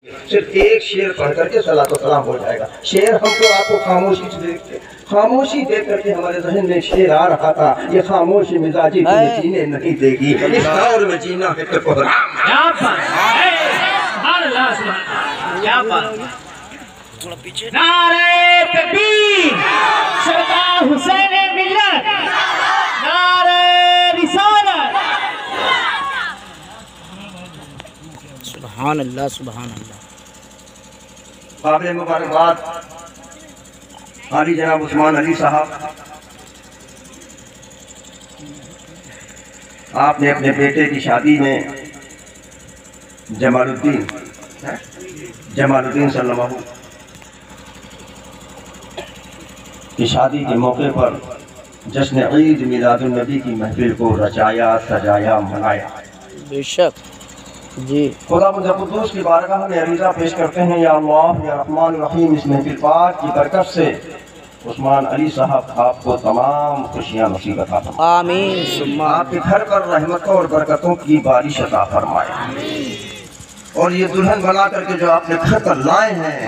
सिर्फ एक शेर पढ़ करके सलातो सलाम हो जाएगा। शेर हमको आपको खामोशी देख करके हमारे जहन में शेर आ रहा था, ये खामोशी मिजाजी तुम्हें जीने नहीं देगी, इस दौर में जीना है तो नारे तकबीर, सरदार हुसैन मिल्लत, नारे रिसालत। सुभान अल्लाह, सुभान अल्लाह। काबिल मुबारकबाद हाजी जनाब उस्मान अली साहब, आपने अपने बेटे की शादी में जमालुद्दीन सल्लल्लाहु की शादी के मौके पर जश्न ईद मिलादुन नबी की महफिल को रचाया, सजाया, मनाया। बेशक जी। खुदा कुद्दूस की बारगाह में अरीज़ा पेश करते हैं, या अल्लाह या रहमान रहीम, इस महफिल पाक की बरकत से उस्मान अली साहब आपको तमाम खुशियाँ नसीब अता फरमाए। आमीन। आपके घर पर रहमतों और बरकतों की बारिश अता फरमाए। और ये दुल्हन बना करके जो आपने घर पर लाए हैं,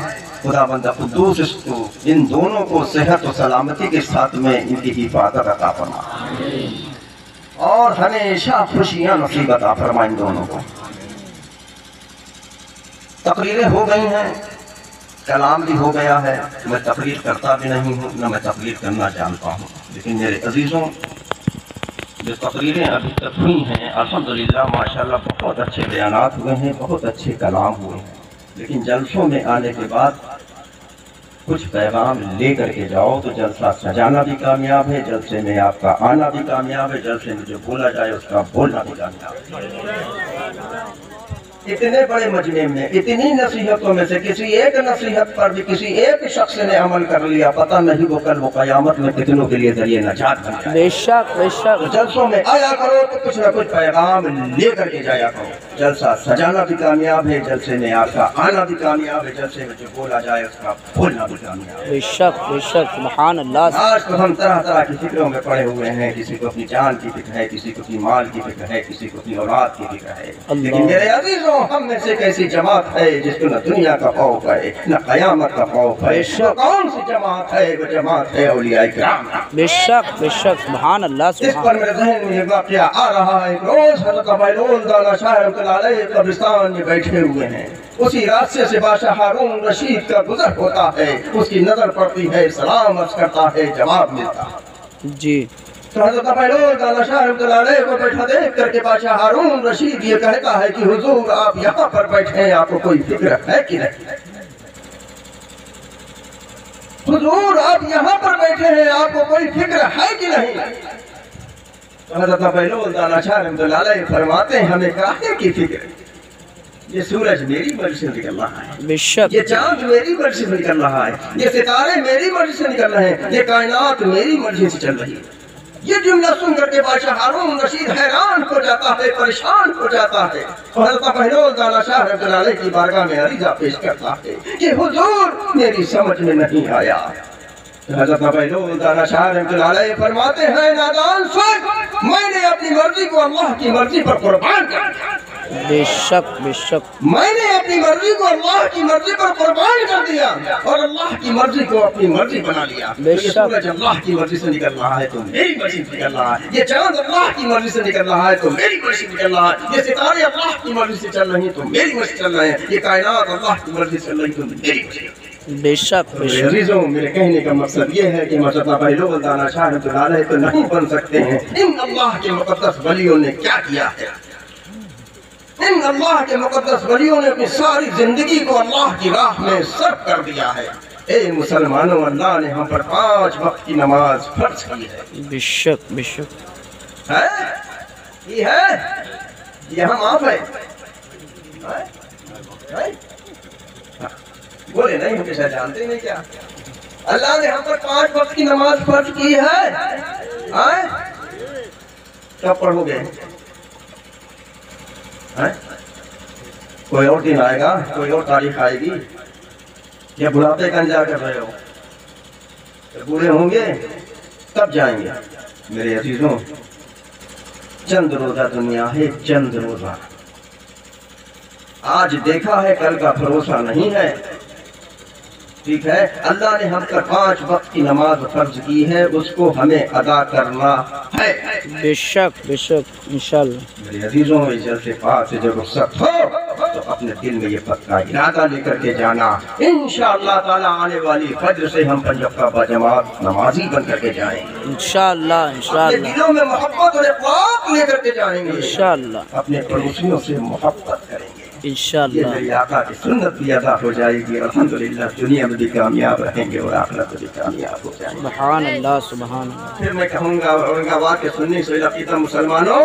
खुदा बंदा कुद्दूस इसको, इन दोनों को सेहत और सलामती के साथ में इनकी हिफाजत अता फरमाए और हमेशा खुशियाँ नसीब अता फरमाए इन दोनों को। तकरीरें हो गई हैं, कलाम भी हो गया है। मैं तकरीर करता भी नहीं हूँ, न मैं तकरीर करना जानता हूँ, लेकिन मेरे अजीज़ों, जो तकरीरें अभी तक हुई हैं अल्हम्दुलिल्लाह माशाल्लाह बहुत अच्छे बयानात हुए हैं, बहुत अच्छे कलाम हुए हैं। लेकिन जलसों में आने के बाद कुछ पैगाम ले करके जाओ तो जलसा सजाना भी कामयाब है, जलसे में आपका आना भी कामयाब है, जलसे में जो बोला जाए उसका बोलना भी कामयाब है। इतने बड़े मजमे में इतनी नसीहतों में से किसी एक नसीहत पर भी किसी एक शख्स ने अमल कर लिया, पता नहीं वो कल वो क़यामत में कितनों के लिए जरिए नजात बन जाए। बेशक बेशक। जलसों में आया करो तो कुछ न कुछ पैगाम ले करके जाया करो। जलसा सजाना भी कामयाब है, जलसे में आपका आना भी कामयाब है, जलसे में जो बोला जाए उसका बोलना भी कामयाब है। बेशक बेशक। सुभान अल्लाह। आज तो हम तरह तरह की फिक्रों में पड़े हुए हैं, किसी को अपनी जान की फिक्र है, किसी को अपनी माल की फिक्र है, किसी को अपनी औलाद की फिक्र है। लेकिन मेरे अजीजों, हम में से कैसी जमात है जिसको न दुनिया का खौफ है न कयामत का खौफ है? तो कौन सी जमात है? वो जमात है औलिया किराम। बेशक बेशक। सुभान अल्लाह। इस पर मेरे ज़हन में ये वाक़या आ रहा है। रोज हज़रत अबैलुल दाना शाह रहमतुल्लाह अलैह कब्रिस्तान में बैठे हुए हैं, उसी रास्ते से बादशाह हारून रशीद का गुजर होता है, उसकी नजर पड़ती है, सलाम अर्ज़ करता है, जवाब मिलता है जी। तो हज़रत अबैलुल दाना शाह रहमतुल्लाह अलैह को बैठा देख करके बादशाह हारून रशीद ये कहता है कि हुजूर आप यहाँ पर बैठे हैं, आपको कोई फिक्र है कि नहीं? हुजूर आप यहाँ पर बैठे हैं, आपको कोई फिक्र है कि नहीं? हज़रत अबैलुल दाना शाह रहमतुल्लाह अलैह फरमाते हैं, हमें काहे की फिक्र? ये सूरज मेरी मर्जी से निकल रहा है, बेशक। ये चांद मेरी मर्जी से निकल रहा है, ये सितारे मेरी मर्जी से निकल रहे हैं, ये कायनात मेरी मर्जी से चल रही है। ये जुमला सुन करके बादशाह हारून रशीद हैरान हो जाता है, परेशान हो जाता है। हज़रत अबैलुल दाना शाह रहमतुल्लाह अलैह की बारगाह में अरीज़ा पेश करता है कि हुजूर मेरी समझ में नहीं आया। हज़रत अबैलुल दाना शाह रहमतुल्लाह अलैह फरमाते हैं, नादान सुन, मैंने अपनी मर्जी को अल्लाह की मर्जी पर कुर्बान कर दिया। बेशक बेशक। मैंने अपनी मर्जी को अल्लाह की मर्जी पर कुर्बान कर दिया और अल्लाह की मर्जी को अपनी मर्जी बना लिया। ये सूरज अल्लाह की मर्जी से निकल रहा है तो मेरी मर्जी से निकल रहा है, ये चांद अल्लाह की मर्जी से निकल रहा है तो मेरी मर्जी से निकल रहा है, ये सितारे अल्लाह की मर्जी से चल रही है तो मेरी मर्जी चल रहे हैं, ये कायनात अल्लाह की मर्जी से चल रही तो मेरी मर्जी। बेशक बेशक। मेरे कहने का मकसद ये है कि हज़रत अबैलुल दाना शाह रहमतुल्लाह अलैह तो नहीं बन सकते हैं। इन अल्लाह के मुक़द्दस वलियों ने क्या किया है? इन अल्लाह के मुक़द्दस वलियों ने अपनी सारी जिंदगी को अल्लाह की राह में सर्फ कर दिया है। ए मुसलमानों, अल्लाह ने हम पर 5 वक्त की नमाज फर्ज की है। बेशक बेशक। है ये है, यहाँ माफ है, बोले नहीं, हम कैसा जानते नहीं क्या? अल्लाह ने हम पर 5 वक्त की नमाज फर्ज की है। कब पढ़ोगे? कोई और दिन आएगा, कोई और तारीख आएगी, या बुढ़ापे का इंतजार कर रहे हो? बूढ़े होंगे तब जाएंगे। मेरे अजीजों, चंद रोजा दुनिया है, चंद रोजा। आज देखा है, कल का भरोसा नहीं है। ठीक है, अल्लाह ने हम पर 5 वक्त की नमाज फर्ज की है, उसको हमें अदा करना है। बेशक बेशक इंशाअल्लाह। मेरे अजीजों, इस जलसे पाक से जब रुखसत हो तो अपने दिल में ये पक्का इरादा लेकर के जाना, इंशाअल्लाह ताला आने वाली फज्र से हम पंजब का जमात नमाजी बन करके जाएंगे इंशाअल्लाह अपने इंशाअल्लाह दिलों में मोहब्बत और इखलास लेकर के जाएंगे इंशाअल्लाह अपने पड़ोसियों से मोहब्बत करेंगे। ये इंशाअल्लाह। मेरी आका की सुन्नत भी अदा हो जाएगी। अल्हम्दुलिल्लाह दुनिया में भी कामयाब रहेंगे और आखिरत में भी कामयाब हो जाएंगे। सुभान अल्लाह सुभान अल्लाह। फिर मैं कहूँगा औरंगाबाद के सुन्नी सैयद मुसलमानों,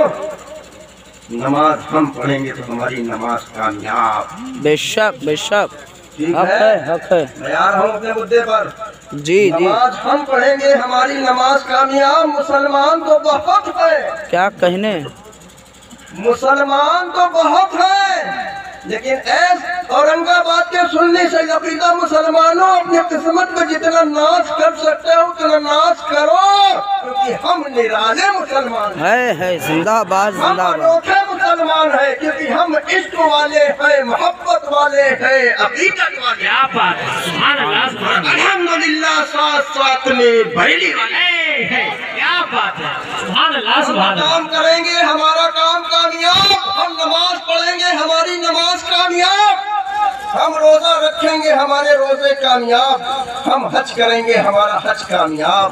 नमाज हम पढ़ेंगे तो हमारी नमाज कामयाब। बेशक बेशक ठीक हक है हक है। मैं आ रहा हूँ अपने मुद्दे पर। जी जी नमाज हम पढ़ेंगे, हमारी नमाज कामयाब। मुसलमान तो बहुत है, क्या कहने। मुसलमान तो बहुत है, लेकिन ऐस औरंगाबाद के सुन्नी सैयद अकीदा मुसलमानों, अपनी किस्मत में जितना नाश कर सकते हो उतना नाश करो, क्योंकि हम निराले मुसलमान हैं। है जिंदाबाद हम जिंदाबाद। अनोखे मुसलमान हैं, क्योंकि हम इश्क वाले हैं, मोहब्बत वाले हैं, अकीदत वाले। क्या बात है, सुभान अल्लाह सुभान अल्लाह। अल्हम्दुलिल्लाह साथ साथ में बरेली वाले। क्या बात है, सुभान अल्लाह सुभान अल्लाह। काम करेंगे, हमारा काम कामयाब। हम नमाज पढ़ेंगे, हमारी नमाज कामयाब। हम रोजा रखेंगे, हमारे रोजे कामयाब। हम हज करेंगे, हमारा हज कामयाब।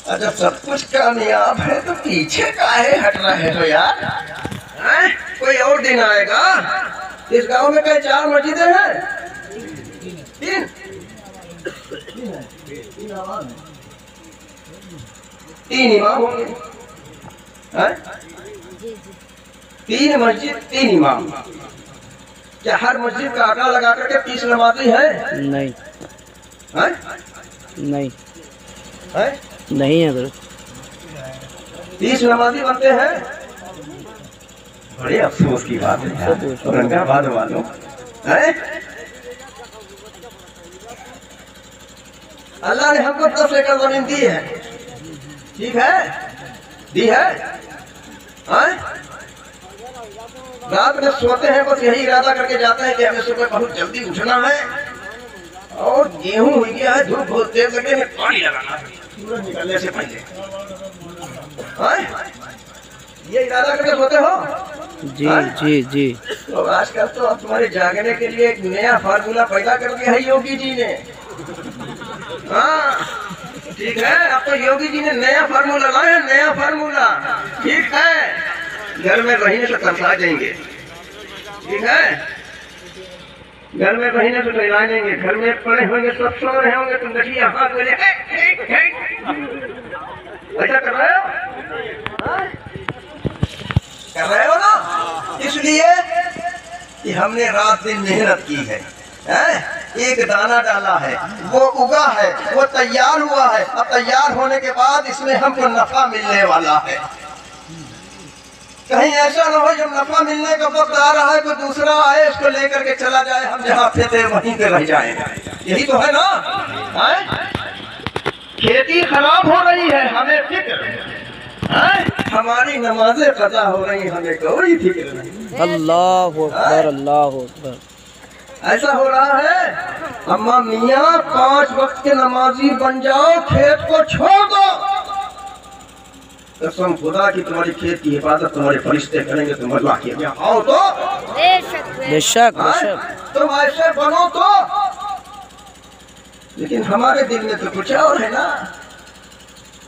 अच्छा, सब कुछ कामयाब है तो पीछे काहे हट रहे हो यार? हैं? कोई और दिन आएगा। इस गांव में कई 4 मस्जिदें हैं, 3 इमाम होंगे। हैं? 3 मस्जिद 3 इमाम। क्या हर मस्जिद का आंकड़ा लगा करके 30 नमाजी है? नहीं हैं? नहीं हैं? नहीं है 30 नमाजी बनते हैं। बड़े अफसोस की बात है यार, औरंगाबाद वालों। हैं? अल्लाह ने हमको 10 एकड़ जमीन दी है, ठीक है, दी है। हैं? रात में सोते हैं, बस यही इरादा करके जाते हैं कि हमें सुबह बहुत जल्दी उठना है और गेहूं हो गया है, धूप बहुत तेज लगे, हमें पानी लगाना है सूरज निकलने से पहले। हैं? ये इरादा करके सोते हो? जी जी जी। तो आजकल तो अब तुम्हारे जागने के लिए एक नया फार्मूला पैदा कर दिया है योगी जी ने। हाँ ठीक है, अब तो योगी जी ने नया फार्मूला लाया, नया फार्मूला। ठीक है, घर में रहने से तरसा जाएंगे। ठीक है, घर में रहने से टहला जाएंगे। घर में पड़े होंगे, सब सो रहे होंगे, तुम देखिए हाथ में ऐसा कर रहे हो, कर रहे हो ना, इसलिए कि हमने रात दिन मेहनत की है। एक दाना डाला है, वो उगा है, वो तैयार हुआ है। अब तैयार होने के बाद इसमें हमको नफा मिलने वाला है। कहीं ऐसा ना हो जब नफा मिलने का वक्त आ रहा है, कोई दूसरा आए उसको लेकर के चला जाए, हम जहाँ पे थे वहीं पे रह जाए। यही तो है ना। खेती खराब हो रही है, हमें फिक्र है। हमारी नमाजें कज़ा हो रही, हमें कोई फिक्र नहीं। अल्लाह अकबर अल्लाह अकबर। ऐसा हो रहा है, अम्मा मियाँ 5 वक्त के नमाजी बन जाओ, खेत को छोड़ दो। कसम खुदा की तुम्हारी खेत की हिफाजत तुम्हारे फरिश्ते करेंगे, तुम अल्लाह के यहाँ आओ तो। बेशक बेशक। तुम ऐसे बनो तो। लेकिन हमारे दिल में तो कुछ और है ना।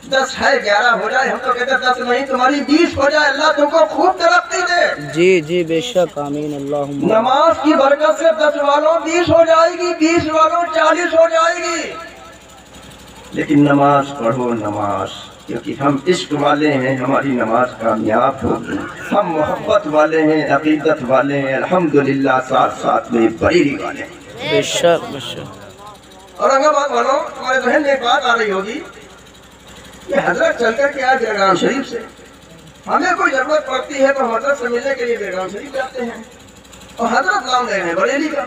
10 है 11 हो जाए, हम तो कहते 10 नहीं, तुम्हारी 20 हो जाए। अल्लाह तुमको खूब तरक्की दे। जी जी बेशक आमीन अल्लाहुम्मा। नमाज की बरकत से 10 वालों 20 हो जाएगी, 20 वालों 40 हो जाएगी। लेकिन नमाज पढ़ो, नमाज, क्योंकि हम इश्क वाले हैं, हमारी नमाज कामयाब होगी। हम मोहब्बत वाले हैं, अकीदत वाले हैं, अल्हम्दुलिल्लाह साथ साथ में बरेली वाले हैं। बेशक बेशक। औरंगाबाद वालों, तुम्हारे जहन में एक बात आ रही होगी, ये हजरत चल कर के आज बेरगाम शरीफ से, हमें कोई जरूरत पड़ती है तो हजरत से मिलने के लिए बेरगाम शरीफ जाते हैं, और हजरत नाम ले रहे हैं बरेली का।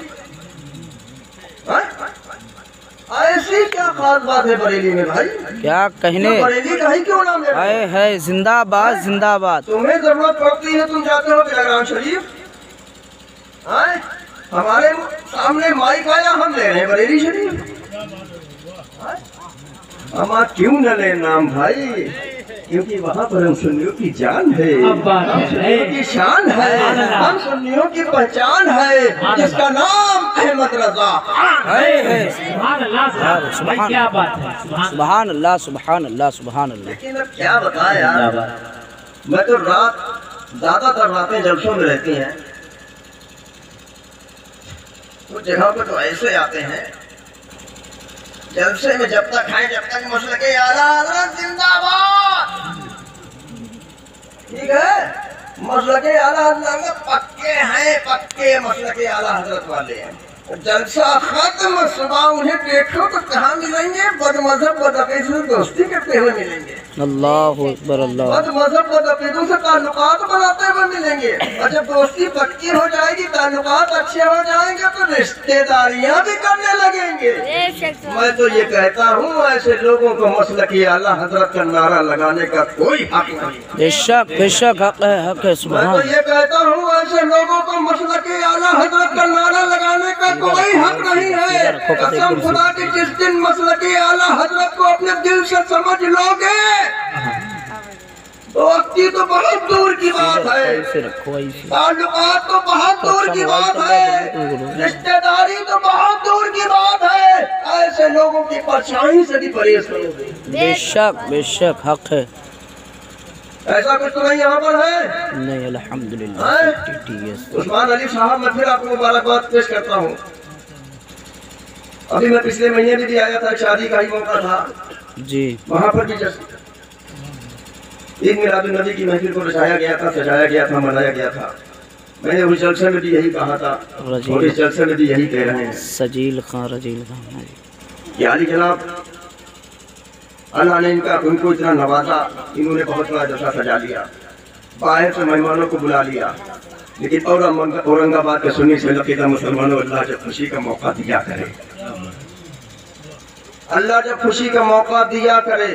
ऐसे ऐसी क्या खास बात है बरेली में भाई? क्या कहने, बरेली का ही क्यों नाम है? है जिंदाबाद जिंदाबाद। तुम्हें जरूरत पड़ती है, तुम जाते हो बेलग्राम शरीफ, आए? हमारे सामने माइक आया, हम ले रहे हैं बरेली शरीफ। हम क्यों न ले नाम भाई? क्योंकि वहाँ पर हम सुन्नियों की जान है, हम सुन्नियों की शान है, हम सुन्नियों की पहचान है, जिसका नाम अहमद रजा है। सुभान अल्लाह, सुभान क्या बात है, सुभान अल्लाह सुभान अल्लाह सुभान अल्लाह। लेकिन अब क्या बताया, मैं तो ज्यादातर रातें जलसों में रहती हैं, कुछ जगह पर तो ऐसे आते हैं जलसे में, जब तक खाएं जब तक मसलके आला हज़रत जिंदाबाद, ठीक है? मसलके आला हज़रत पक्के हैं, पक्के मसलके आला हज़रत वाले हैं। जलसा खत्म, सुबह उन्हें देखो तो कहाँ मिलेंगे? बदमज़हब बदअक़ीदों से दोस्ती करते हुए मिलेंगे, अल्लाहु अकबर अल्लाह। बदमज़हब बदअक़ीदों से ताल्लुकात बनाते हुए मिलेंगे, और जब दोस्ती पक्की हो जाएगी, ताल्लुकात अच्छे हो जाएंगे तो रिश्तेदारियां भी करने लगेंगे। मैं तो ये कहता हूँ, ऐसे लोगों को मसलकी आला हज़रत का नारा लगाने का कोई हक नहीं। बेशक बेशक हक है मैं तो सुभान। ये कहता हूँ, ऐसे लोगों को मसलकी आला हज़रत का नारा लगाने का कोई हक नहीं है। कसम खुदा की, जिस दिन मसलकी आला हज़रत को अपने दिल से समझ लोगे, दोस्ती तो बहुत दूर की बात है, ताल्लुकात तो बहुत दूर की बात है, रिश्तेदारी तो बहुत दूर की बात है। ऐसे लोगों की परछाई से भी परहेज करोगे। बेशक बेशक हक है। ऐसा कुछ तो नहीं यहाँ पर है? नहीं अल्हम्दुलिल्लाह। उस्मान अली साहब, मैं फिर आपको मुबारकबाद पेश करता हूँ। अभी मैं पिछले महीने भी आया था, शादी का ही मौका था जी, वहाँ पर भी जैसे ईद मिलादुन्नबी की महफिल को सजाया गया था, मनाया गया था। मैंने उस जलसे में भी यही कहा था और इस जलसे में भी यही कह रहे हैं, सजील खान रजील खान कि अली जनाब, अल्लाह ने उनको इतना नवाजा, इन्होंने बहुत बड़ा जलसा सजा लिया, बाहर से मेहमानों को बुला लिया, लेकिन औरंगाबाद के सुन्नी से लकीदा मुसलमानों, अल्लाह जब खुशी का मौका दिया करे, अल्लाह जब खुशी का मौका दिया करे,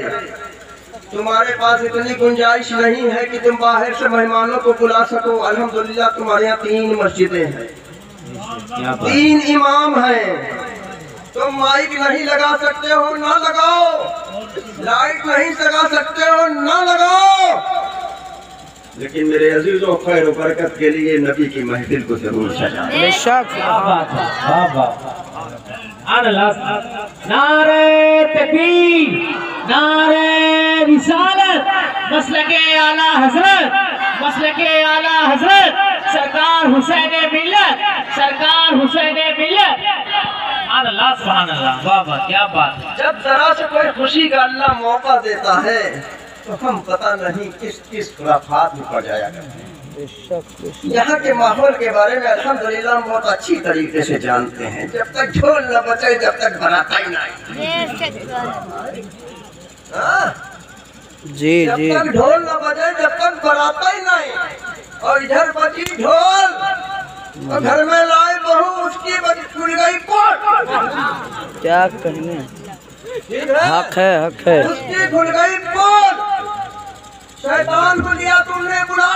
तुम्हारे पास इतनी गुंजाइश नहीं है कि तुम बाहर से मेहमानों को बुला सको। अल्हम्दुलिल्लाह तुम्हारे यहाँ 3 मस्जिदें हैं, 3 इमाम हैं, तुम माइक नहीं लगा सकते हो, ना लगाओ, लाइट नहीं लगा सकते हो, ना लगाओ, लेकिन मेरे अजीजों, खैर व बरकत के लिए नबी की महफिल को जरूर सजा। बेशक नारे तकबीर, नारे रिसालत, मसलके आला हज़रत, मसलके आला हज़रत, सरकार हुसैन मिल्लत, सरकार हुसैन मिल्लत। अल्लाह सुभान अल्लाह, वाह वाह क्या बात है। जब जरा से कोई खुशी का अल्लाह मौका देता है तो हम पता नहीं किस किस खुराफात में पड़ जाया करते हैं। यहाँ के माहौल के बारे में अल्हम्दुलिल्लाह हम बहुत अच्छी तरीके से जानते हैं। जब तक ढोल न बचे, जब तक बराता ही नहीं, जी जब जी, तक ढोल न बजे, जब तक बराता ही नहीं। और इधर बजी ढोल, तो घर में लाए बहू, उसकी खुल गई पोट। क्या कहने, ठीक है, हक है। उसकी खुल गई पोट। शैतान को लिया तुमने बुला,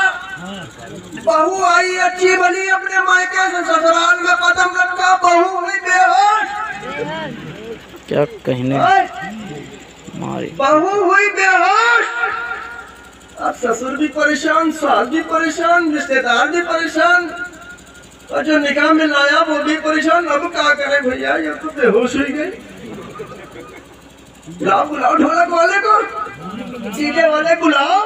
बहू आई अच्छी भली, अपने मायके से ससुराल में कदम रखा, बहू हुई बेहोश। क्या कहने, मारी बहू हुई बेहोश। अब ससुर भी परेशान, सास भी परेशान, रिश्तेदार भी परेशान, और जो निकाह में लाया वो भी परेशान। अब क्या करे भैया, ये तो बेहोश हुई गई। बुलाओ ढोलक वाले को, डीजे वाले बुलाओ,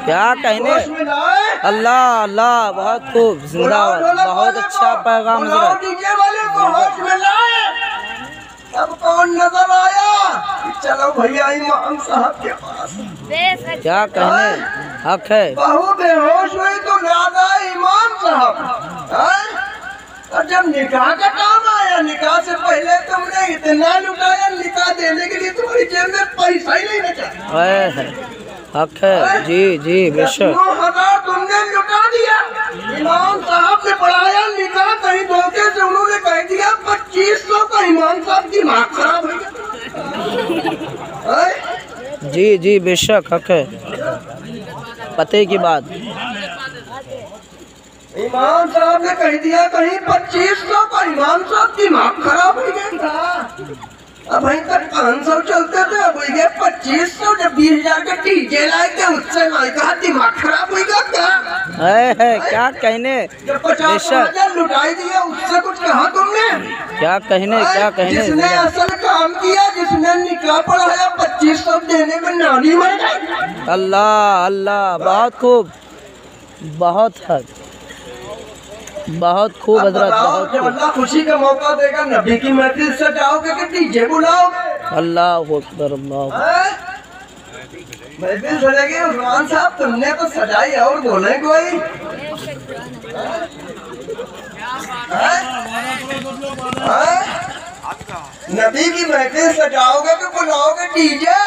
क्या कहने। होश में लाए। अल्लाह अल्लाह, बहुत खूब, जिंदाबाद, बहुत अच्छा पैगाम बुलाओ डीजे वाले को, होश में लाए। अब कौन नजर आया? चलो भैया इमाम साहब के पास। क्या कहने, हक है। बहू बेहोश हुई तो याद आया इमाम साहब। और जब निकाह का काम आया, निकाह से पहले तुमने इतना लुटाया, निकाह देने के लिए तुम्हारी जेब में पैसा ही नहीं बचा। हक है, जी जी बेशक। 9,000 तुमने लुटा दिया। इमाम साहब ने पढ़ाया निकाह, कहीं धोखे से उन्होंने कह दिया 2500 का। इमाम साहब की दिमाग खराब हो गया। जी जी बेशक हक है, पते की बात। इमाम साहब ने कह दिया कहीं 2500 का। इमाम साहब दिमाग खराब हो गया था। अब वहीं तक 500 चलते थे, अब ये 2500। जब 20,000 के डीजे लाए थे उससे नहीं कहा दिमाग खराब हो गया क्या? है क्या कहने, जब 50,000 लुटाई दिया उससे कुछ कहा तुमने? क्या कहने, क्या कहने। जिसने असल काम किया, जिसने निकाह पढ़ाया, 2500 देने में नानी मर गई। अल्लाह अल्लाह, बहुत खूब, बहुत हद, बहुत खूब हजरत, बहुत जब खूब। अल्लाह खुशी का मौका देगा, नबी की महफिल सजाओगे कि डीजे बुलाओगे? अल्लाह अकबर, अल्लाह। महफिल सजेगी। उस्मान साहब तुमने तो सजाई, और बोले कोई? नबी की महफिल सजाओगे कि बुलाओगे डीजे?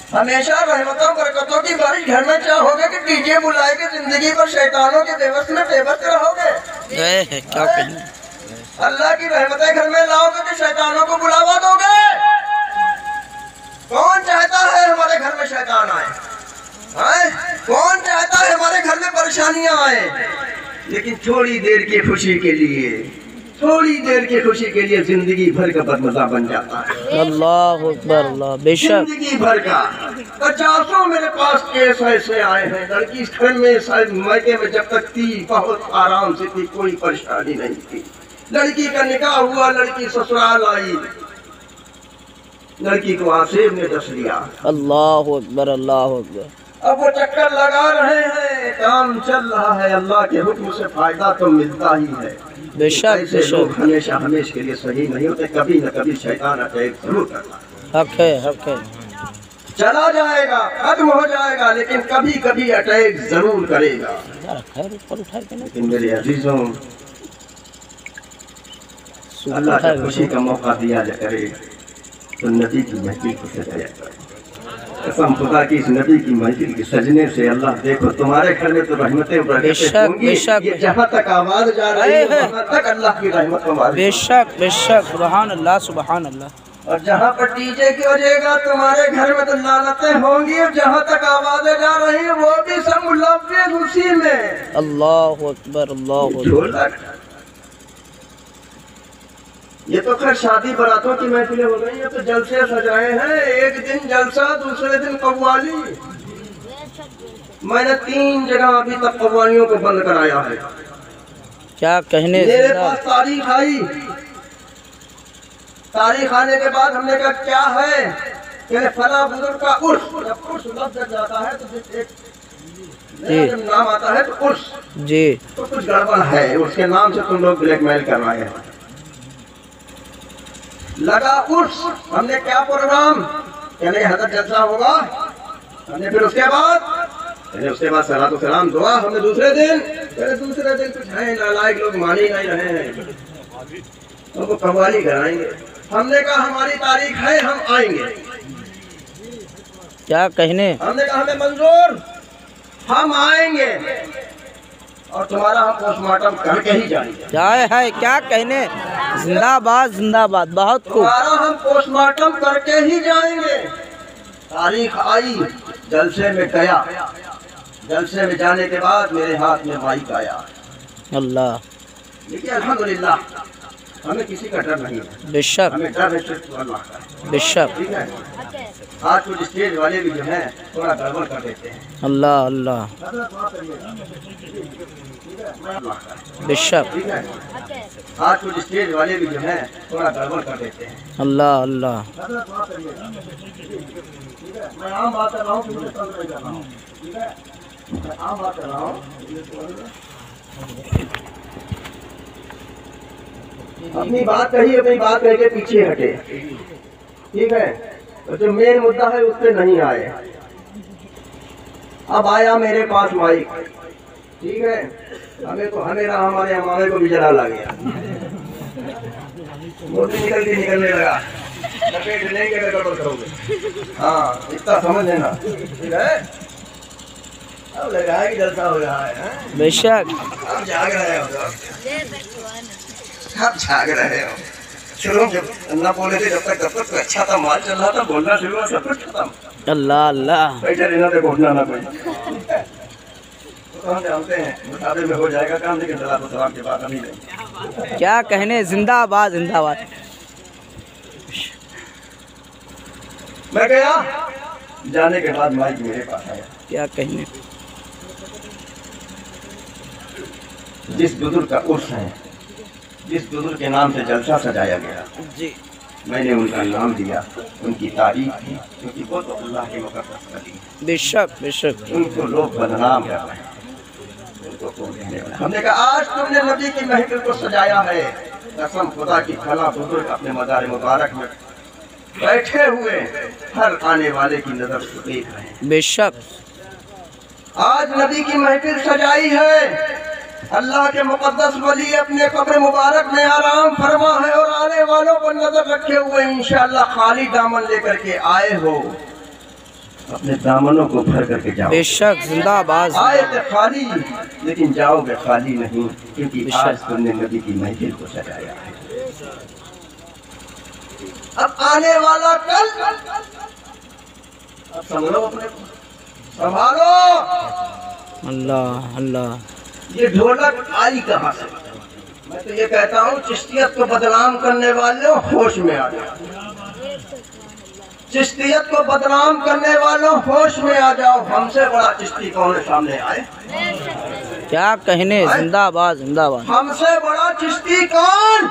हमेशा रहमतों बरकतों की बारिश घर में चाहोगे कि डीजे बुलाए के जिंदगी को शैतानों के बेबस में बेबस रहोगे? क्या कहने। अल्लाह की रहमतें घर में लाओगे कि शैतानों को बुलावा दोगे? कौन चाहता है हमारे घर में शैतान आए? कौन चाहता है हमारे घर में परेशानियां आए? लेकिन थोड़ी देर की खुशी के लिए, थोड़ी देर की खुशी के लिए जिंदगी भर का बदमजा बन जाता है। अल्लाह अकबर, अल्लाह बेशक। जिंदगी भर का 50 मेरे पास केस ऐसे आए हैं। लड़की घर में शायद मायके में जब तक थी बहुत आराम से थी, कोई परेशानी नहीं थी। लड़की का निकाह हुआ, लड़की ससुराल आई, लड़की को आसिफ ने दस लिया। अल्लाह अकबर, अल्लाह अकबर। अब वो चक्कर लगा रहे हैं, काम चल रहा है, अल्लाह के हुक्म से फायदा तो मिलता ही है। बेशक ऐसे लोग बेशक, हमेशा हमेशा के लिए सही नहीं होते, कभी न कभी शैतान अटैक जरूर करता है। हक है, हक है। चला जाएगा, खत्म हो जाएगा, लेकिन कभी कभी अटैक जरूर करेगा। लेकिन मेरे अजीजों, अल्लाह का खुशी का मौका दिया जा करे तो नबी की महफिल को सजाया करे। कसम खुदा की, इस नबी की महफिल के सजने से अल्लाह देखो तुम्हारे घर में तो रहमतें बरकतें होंगी। ये जहाँ तक आवाज जा रही है वहाँ तक अल्लाह की रहमत हमारी। बेशक बेशक, सुभान अल्लाह, सुभान अल्लाह। और जहाँ पर डीजे की बजेगा तुम्हारे घर में तो लानतें होंगी। और जहाँ तक आवाजें जा रही है वो भी सब मुलव्विस उसी में। अल्लाह अकबर, अल्लाह अकबर। ये तो खैर शादी बारातों की महफिलें हो गई, ये तो जलसे सज रहे हैं। एक दिन जलसा, दूसरे दिन कव्वाली। मैंने 3 जगह अभी तक कव्वालियों को बंद कराया है। क्या कहने। मेरे पास तारीख आई, तारीख आने के बाद हमने कहा क्या है, कि फला बुजुर्ग का उर्स। जब उर्स लफ्ज़ जाता है तो एक जब नाम आता है तो उर्स जी, तो कुछ गड़बड़ है, उसके नाम से तुम लोग ब्लैकमेल कर रहे हैं। लगा उर्स, हमने क्या प्रोग्राम, कहने हजरत जलसा होगा। हमने फिर उसके बाद सलात व सलाम दुआ। हमने दूसरे दिन कुछ है नालायक लोग मान ही नहीं रहे हैं, उनको कव्वाली कराएंगे। हमने कहा हमारी तारीख है, हम आएंगे। क्या कहने। हमने कहा हमें मंजूर, हम आएंगे और तुम्हारा हम पोस्टमार्टम करके ही जाएंगे। जाए है, क्या कहने। जिंदाबाद जिंदाबाद, बहुत खूब। तुम्हारा हम पोस्टमार्टम करके ही जाएंगे। तारीख आई, जलसे में गया। जलसे में जाने के बाद मेरे हाथ में माइक आया। अल्लाह, देखिए अल्हम्दुलिल्लाह, हमें किसी का डर नहीं है। बेशक हमें डर है सिर्फ अल्लाह का। बेशक। ठीक है, आज कुछ स्टेज वाले भी जो है थोड़ा गड़बड़ कर देते हैं। अल्लाह अल्लाह, बेशक। ठीक है, आज कुछ स्टेज वाले भी जो है थोड़ा गड़बड़ कर देते हैं। अल्लाह अल्लाह, मैं आम बात कर रहा हूँ, मुझे तंग नहीं कर रहा हूँ। ठीक है, मैं आम बात कर रहा हूँ। अपनी बात कही, अपनी बात कह के पीछे हटे। ठीक है, तो जो मेन मुद्दा है उस पे नहीं आए। अब आया मेरे पास माइक। ठीक है, हमारे हमारे को भी जला लग गया। मोटी निकलने लगा, लपेट नहीं के गड़बड़ करोगे। हाँ, इतना समझ लेना। ठीक है, अब लग रहा है कि जलसा हो रहा है। बेशक। अब जाग रहे हो, अब जाग रहे हो। शुरू में जब ना बोले थे जब तक तो अच्छा था, माल चल रहा था, बोलना शुरू हुआ सब कुछ खत्म। अल्लाह अल्लाह। बैठे रहना तो बोलना ना कोई। तो हम जानते हैं मुताबिक में हो जाएगा काम, लेकिन सलाम के बाद अभी नहीं। क्या कहने, जिंदाबाद जिंदाबाद। मैं गया, जाने के बाद माइक मेरे पास आया। क्या कहने, जिस बुजुर्ग का उर्स है, जिस बुजुर्ग के नाम से जलसा सजाया गया जी, मैंने उनका नाम दिया, उनकी तारीफ की, क्योंकि वो तो अल्लाह के मुकद्दस वली हैं। बेशक बेशक। उनको लोग बदनाम कर रहे हैं, उनको कौन कहने वाला। हमने कहा आज तुमने नबी की महफिल को सजाया है, कसम खुदा की फला बुजुर्ग अपने मज़ार मुबारक में बैठे हुए हर आने वाले की नजर से देख रहे हैं। बेशक। आज नबी की महफिल सजाई है, अल्लाह के मुकद्दस वली अपने कब्र मुबारक में आराम फरमा है और आने वालों पर नजर रखे हुए इंशाअल्लाह खाली दामन लेकर के आए हो, अपने दामनों को भर करके जाओ। बेशक, जिंदाबाद। आए थे खाली, लेकिन जाओगे खाली नहीं, क्योंकि आज तुमने नबी की महफिल को सजाया है। अब आने वाला कल, अब संभालो अपने को, संभालो। अल्लाह अल्लाह। ये ढोलक आई कहाँ से? मैं तो ये कहता हूँ चिश्तियत को बदनाम करने वालों होश में आ जाओ, चिश्तियत को बदनाम करने वालों होश में आ जाओ। हमसे बड़ा चिश्ती कौन है सामने आए? क्या कहने, जिंदाबाद जिंदाबाद। हमसे बड़ा चिश्ती कौन?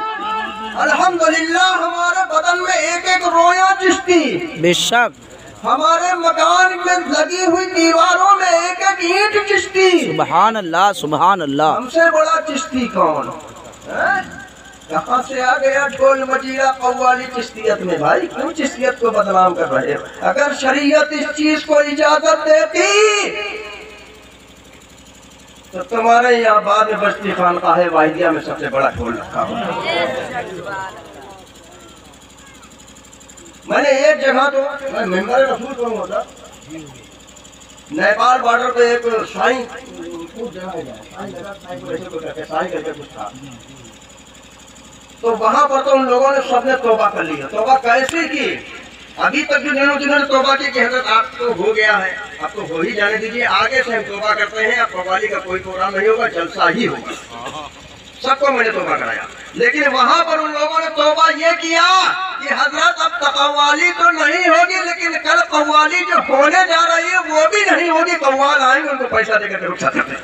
अल्हम्दुलिल्लाह हमारे बदन में एक एक रोया चिश्ती, बेशक। हमारे मकान में लगी हुई दीवारों में एक एक ईंट चिश्ती। सुभान अल्लाह सुभान अल्लाह। हमसे बड़ा चिश्ती कौन है? कहाँ से आ गया ढोल मजीरा कव्वाली चिश्तियत में? भाई क्यों चिश्तियत को बदनाम कर रहे हो? अगर शरीयत इस चीज को इजाजत देती तो तुम्हारे यहाँ बाद में बस्ती खानकाह वाहिदिया में सबसे बड़ा ढोल रखा होता। मैंने एक जगह तो मैं मेंबर रसूल कौन होता, नेपाल बॉर्डर पे एक साईं करके कुछ था, तो वहां पर तो उन लोगों ने सबने तौबा कर लिया। तौबा कैसे की? अभी तक जो जिन्होंने तौबा की कि हज़रत आप तो हो गया है, अब तो हो ही जाने दीजिए, आगे से हम तौबा करते हैं, अब कव्वाली का कोई प्रोग्राम नहीं होगा, जलसा ही होगा। सबको मैंने तौबा कराया, लेकिन वहां पर उन लोगों ने तौबा ये किया कि हजरत अब कव्वाली तो नहीं होगी, लेकिन कल कव्वाली जो होने जा रही है वो भी नहीं होगी, कव्वाल आएंगे उनको पैसा देकर रुक सकते।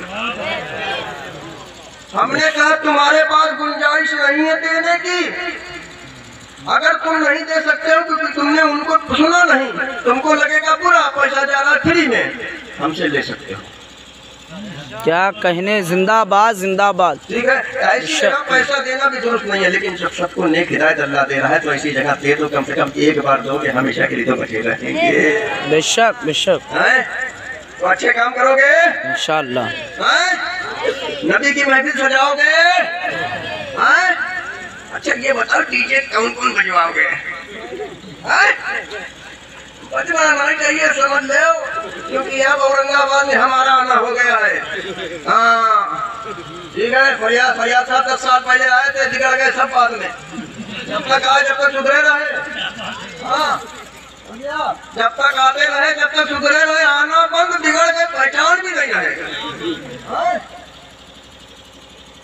हमने कहा तुम्हारे पास गुंजाइश नहीं है देने की, अगर तुम नहीं दे सकते हो क्योंकि तुमने उनको सुना नहीं, तुमको लगेगा बुरा, पैसा जा रहा फ्री में, हमसे ले सकते हो। क्या कहने, जिंदाबाद जिंदाबाद। ठीक है, ऐसी जगह पैसा देना भी दुरुस्त नहीं है, लेकिन जब सबको नेक हिदायत अल्लाह दे रहा है तो ऐसी जगह दे तो कम से कम एक बार दोगे, हमेशा के लिए तो बचे रहेंगे। बेशक बेशक। तो अच्छे काम करोगे इंशाअल्लाह, नबी की महफिल सजाओगे। अच्छा ये बताओ डीजे कौन कौन बजवाओगे? बजना नहीं चाहिए, समझ लो, क्योंकि अब औरंगाबाद में हमारा आना हो गया है। हाँ ठीक है, फरियाद साहब 10 साल पहले आए थे, बिगड़ गए सब बाद में, जब तक आए जब तक सुधरे रहे। हाँ जब तक आते रहे जब तक सुधरे रहे, आना बंद, बिगड़ गए, पहचान भी नहीं रहेगा।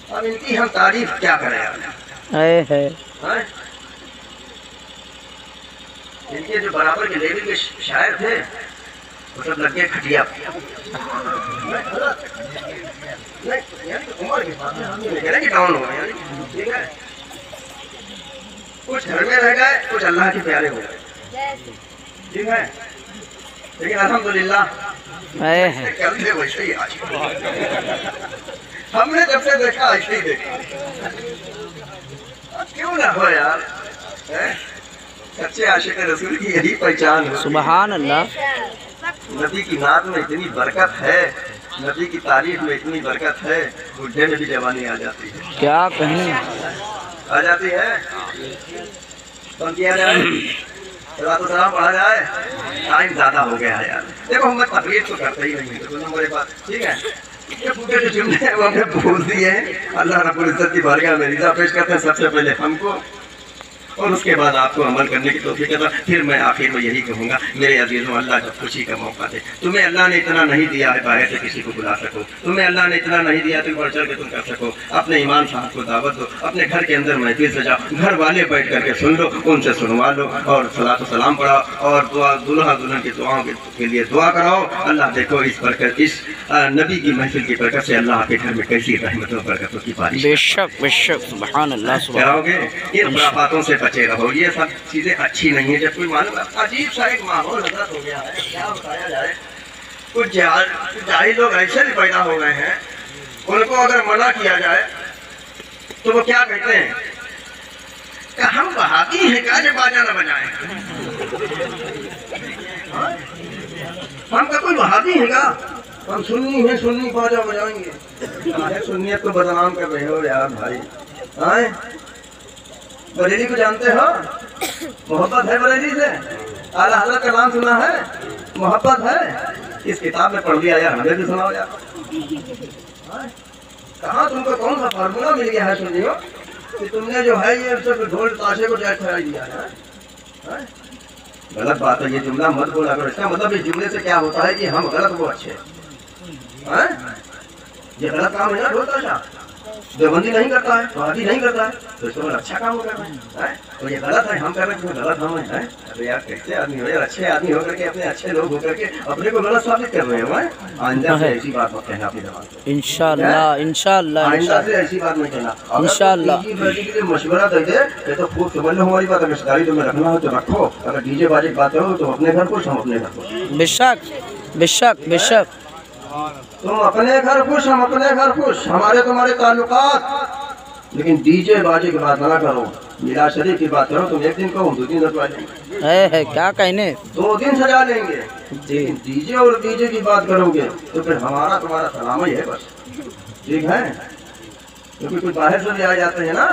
अब इनकी हम तारीफ क्या करें? है इनके जो बराबर के लेवल के शायर थे वो सब लग गए खटिया। उम्र के साथ डाउन हो गए, ठीक है, कुछ घर में रह गए, कुछ अल्लाह के प्यारे हो गए, ठीक है, लेकिन अल्हम्दुलिल्लाह कल से वैसे ही आज हमने जब से देखा ऐसे ही देखा। क्यों ना हो यार, सच्चे आशिक रसूल की यही पहचान है। सुभान अल्लाह। नबी की नात में इतनी बरकत है, नबी की तारीफ में इतनी बरकत है, बुढ़े में भी जवानी आ जाती है। क्या कहने, आ जाती है। कौन किया जाए, सलाम पढ़ा जाए, टाइम ज्यादा हो गया है यार। देखो हम तकलीफ तो करते ही नहीं है, तो नंबर एक बात, ठीक है, ये पूरे जो जुमले हैं वो हमने बोल दिए हैं। अल्लाह रब्बुल इज्जत की बारगाह में रिज़ा पेश करते हैं सबसे पहले हमको और उसके बाद आपको अमल करने की तौफीक अता। फिर मैं आखिर में यही कहूँगा मेरे अजीज़ों, अल्लाह जब खुशी का मौका दे, तुम्हें अल्लाह ने इतना नहीं दिया है बाहर से किसी को बुला सको, तुम्हें अल्लाह ने इतना नहीं दिया तुम बढ़ चढ़ के तुम कर सको, अपने ईमान साहब को दावत दो, अपने घर के अंदर महफिल सजाओ, घर वाले बैठ करके सुन लो, उनसे सुनवा लो और सलात सलाम पढ़ाओ और दुआ दुल्हा दुल्हन की दुआओं के लिए दुआ कराओ। अल्लाह देखो इस बरकत, इस नबी की महफिल की बरकत से अल्लाह के घर में कैसी रहमतों बरकतों की बारिश। बेशक बेशक, सुभान अल्लाह सुभान। कराओगे इन खुराफातों से बचे रहो, ये सब चीज़ें अच्छी नहीं है। जब कोई मालूम अजीब सा एक माहौल हजरत हो गया है, क्या बताया जाए, कुछ जाहिल लोग ऐसे भी पैदा हो गए हैं, उनको अगर मना किया जाए तो वो क्या कहते हैं कि हम वहाबी हैं, क्या जो बाजा न बजाएं, हम का कोई वहाबी है क्या, हम सुन्नी हैं, सुन्नी बाजा बजाएंगे। सुन्नियत को बदनाम कर रहे हो यार भाई। आए बरेली को जानते हो, मोहब्बत है बरेली से, आला हज़रत का नाम सुना है, मोहब्बत है, इस किताब में पढ़ लिया यार, हमें भी सुनाओ यार। कहाँ तुमको कौन सा फार्मूला मिल गया है सुनियो कि तुमने जो है ये सब ढोल ताशे को जैसे ठहरा दिया है? गलत बात है, ये जुमला मत बोला करो। इसका मतलब इस जुमले से क्या होता है कि हम गलत वो अच्छे हैं? ये गलत काम है ना, ढोल ताशा देवबंदी नहीं करता है, शादी नहीं करता है, तो इसको अच्छा काम कर रहे हैं, तो ये गलत है, हम कर रहे हैं, गलत हम हैं। अरे यार कैसे आदमी हो यार, अच्छे आदमी होकर के, अपने अच्छे लोग होकर के अपने को गलत साबित कर रहे हैं। आइंदा से ऐसी बात मत कहना अपनी जबान से, इंशाअल्लाह इंशाअल्लाह आइंदा से ऐसी बात नहीं कहना। इंशाअल्लाह डीजे मशवरा दे दे तो खूब समझ लो हमारी बात, अगर रिश्तेदारी तुम्हें रखना हो तो रखो, अगर डीजे बाजे की बात करो तो अपने घर खुश, हम अपने घर खुश। बेशक बेशक बेशक, तुम अपने घर खुश, हम अपने घर खुश, हमारे तुम्हारे ताल्लुकात, लेकिन डीजे बाजे की बात ना करो, मिलाद शरीफ की बात करो। तुम एक दिन कहो, 2 दिन सजवा लेंगे, है क्या कहने, 2 दिन सजा लेंगे जी। डीजे और डीजे की बात करोगे तो फिर हमारा तुम्हारा सलाम ही है बस, ठीक है? क्योंकि कुछ बाहर से भी आ जाते हैं ना,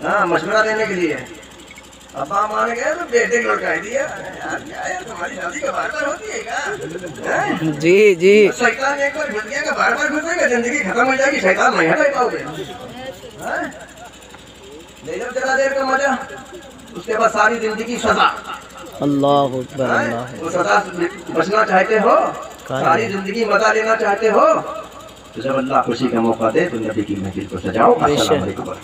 हाँ, मशवरा देने के लिए। अब्बा मान गए तो बेटे को लौटा दिया यार, क्या यार तुम्हारी शादी का बार-बार होती है क्या? जी जी, शैतान एक बार घुस गया का बार-बार घुसेगा, जिंदगी खत्म हो जाएगी, शैतान नहीं हटा पाओगे। ले लो जरा देर का मजा, उसके बाद सारी जिंदगी सजा। अल्लाह अकबर अल्लाह। वो सजा बचना चाहते हो, सारी जिंदगी मजा लेना चाहते हो, तो जब अल्लाह खुशी का मौका दे तो नबी की महफिल को सजाओ। अस्सलाम वालेकुम।